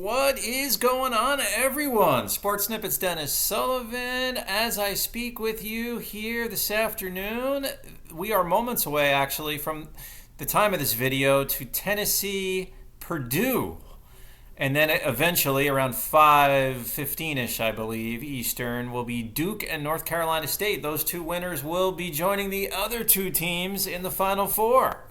What is going on, everyone? Sports Snippets Dennis Sullivan. As I speak with you here this afternoon, we are moments away, actually, from the time of this video to Tennessee, Purdue. And then eventually, around 5:15-ish, I believe, Eastern, will be Duke and North Carolina State. Those two winners will be joining the other two teams in the Final Four.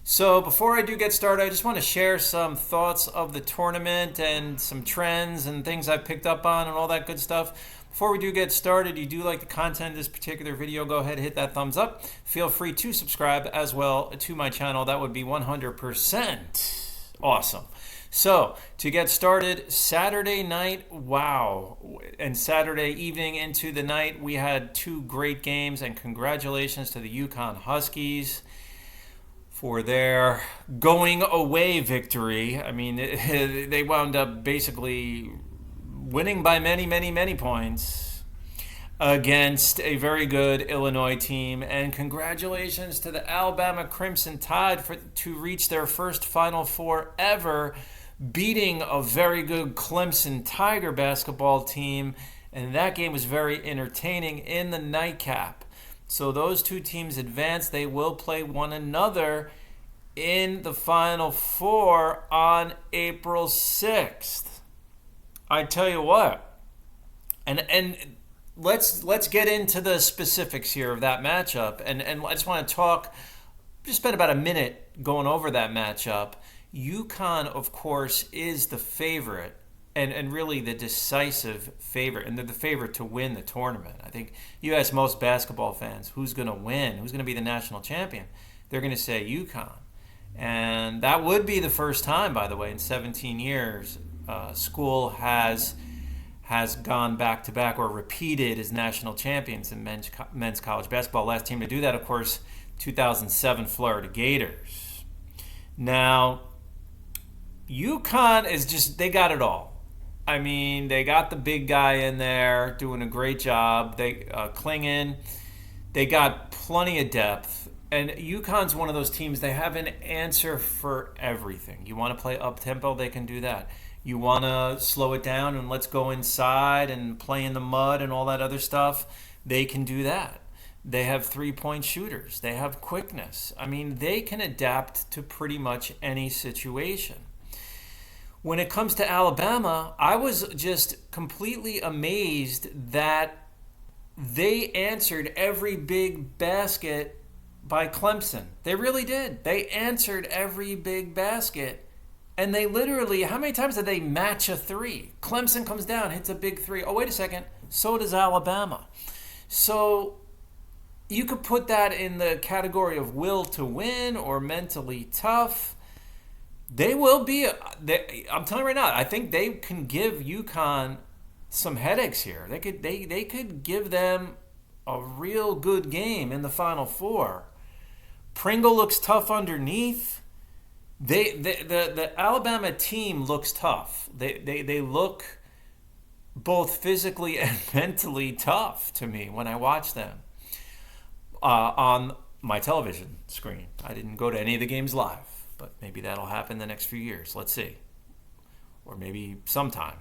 So before I do get started, I just want to share some thoughts of the tournament and some trends and things I've picked up on and all that good stuff. Before we do get started, you do like the content of this particular video, go ahead and hit that thumbs up. Feel free to subscribe as well to my channel. That would be 100% awesome. So to get started, Saturday night, wow, and Saturday evening into the night, we had two great games, and congratulations to the UCONN Huskies for their going away victory. I mean, they wound up basically winning by many points against a very good Illinois team. And congratulations to the Alabama Crimson Tide to reach their first Final Four ever, beating a very good Clemson Tiger basketball team. And that game was very entertaining in the nightcap. So those two teams advance. They will play one another in the Final Four on April 6th. I tell you what, and let's get into the specifics here of that matchup. And I just want to just spend about a minute going over that matchup. UConn, of course, is the favorite. And really the decisive favorite, and they're the favorite to win the tournament. I think you ask most basketball fans who's going to win, who's going to be the national champion, they're going to say UConn. And that would be the first time, by the way, in 17 years, school has gone back-to-back or repeated as national champions in men's college basketball. Last team to do that, of course, 2007 Florida Gators. Now, UConn is just, they got it all. I mean, they got the big guy in there doing a great job. They Klingon. They got plenty of depth. And UConn's one of those teams, they have an answer for everything. You want to play up-tempo, they can do that. You want to slow it down and let's go inside and play in the mud and all that other stuff, they can do that. They have three-point shooters. They have quickness. I mean, they can adapt to pretty much any situation. When it comes to Alabama, I was just completely amazed that they answered every big basket by Clemson. They really did. They answered every big basket. And they literally, how many times did they match a three? Clemson comes down, hits a big three. Oh, wait a second. So does Alabama. So you could put that in the category of will to win or mentally tough. They will be, I'm telling you right now, I think they can give UConn some headaches here. They could give them a real good game in the Final Four. Pringle looks tough underneath. The Alabama team looks tough. They look both physically and mentally tough to me when I watch them on my television screen. I didn't go to any of the games live. But maybe that'll happen the next few years. Let's see. Or maybe sometime.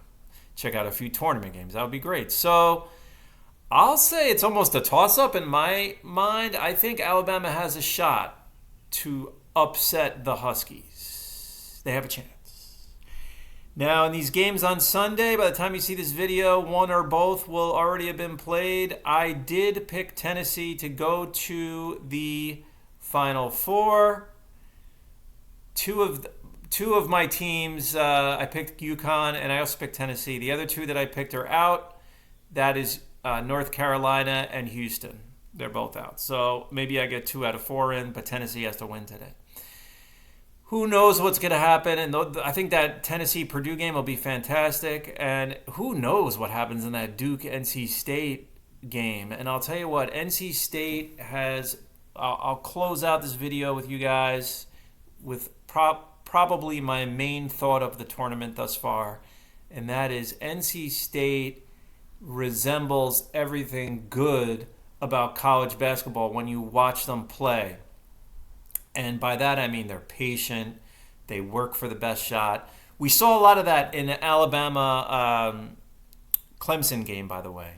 Check out a few tournament games. That would be great. So I'll say it's almost a toss-up in my mind. I think Alabama has a shot to upset the Huskies. They have a chance. Now, in these games on Sunday, by the time you see this video, one or both will already have been played. I did pick Tennessee to go to the Final Four. Two of my teams, I picked UConn and I also picked Tennessee. The other two that I picked are out. That is North Carolina and Houston. They're both out. So maybe I get 2 out of 4 in, but Tennessee has to win today. Who knows what's going to happen? And I think that Tennessee-Purdue game will be fantastic. And who knows what happens in that Duke-NC State game. And I'll tell you what, NC State has, I'll close out this video with you guys with probably my main thought of the tournament thus far, and that is NC State resembles everything good about college basketball when you watch them play. And by that I mean they're patient, they work for the best shot. We saw a lot of that in the Alabama Clemson game, by the way.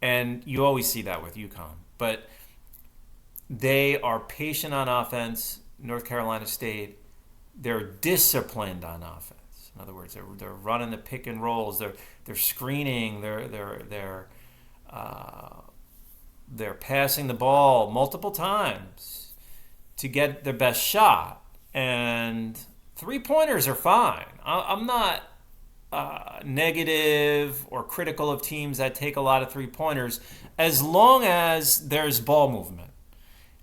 And you always see that with UConn. But they are patient on offense, North Carolina State. They're disciplined on offense. In other words, they're running the pick and rolls. They're screening. They're passing the ball multiple times to get their best shot. And 3-pointers are fine. I'm not negative or critical of teams that take a lot of 3-pointers as long as there's ball movement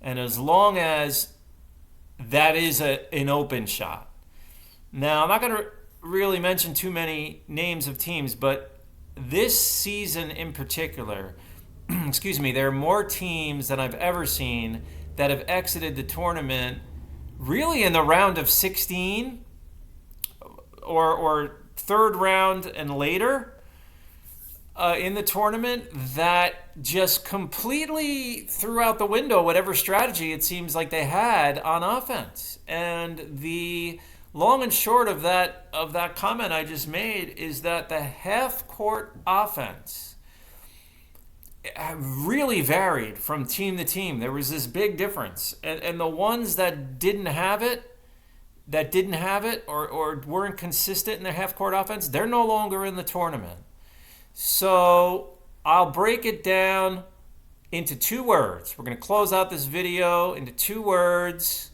and as long as that is an open shot. Now, I'm not going to really mention too many names of teams, but this season in particular, excuse me, there are more teams than I've ever seen that have exited the tournament really in the round of 16 or third round and later in the tournament that just completely threw out the window whatever strategy it seems like they had on offense. And the long and short of that comment I just made is that the half-court offense really varied from team to team. There was this big difference. And the ones that didn't have it or weren't consistent in their half-court offense, they're no longer in the tournament. So I'll break it down into 2 words. We're going to close out this video into 2 words,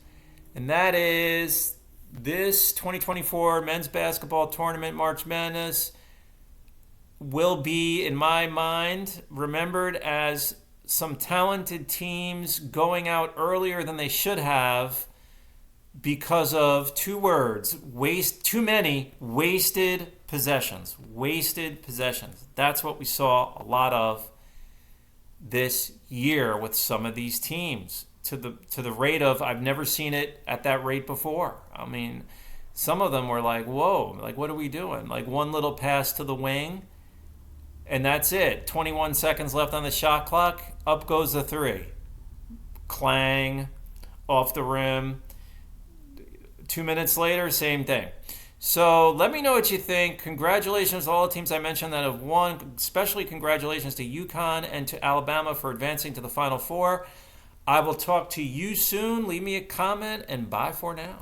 and that is this 2024 men's basketball tournament, March Madness, will be, in my mind, remembered as some talented teams going out earlier than they should have because of 2 words, too many wasted possessions. Wasted possessions. That's what we saw a lot of this year with some of these teams to the rate of, I've never seen it at that rate before. I mean, some of them were like, whoa, like what are we doing? Like one little pass to the wing and that's it. 21 seconds left on the shot clock. Up goes the 3. Clang, off the rim. 2 minutes later, same thing. So let me know what you think. Congratulations to all the teams I mentioned that have won. Especially congratulations to UConn and to Alabama for advancing to the Final Four. I will talk to you soon. Leave me a comment and bye for now.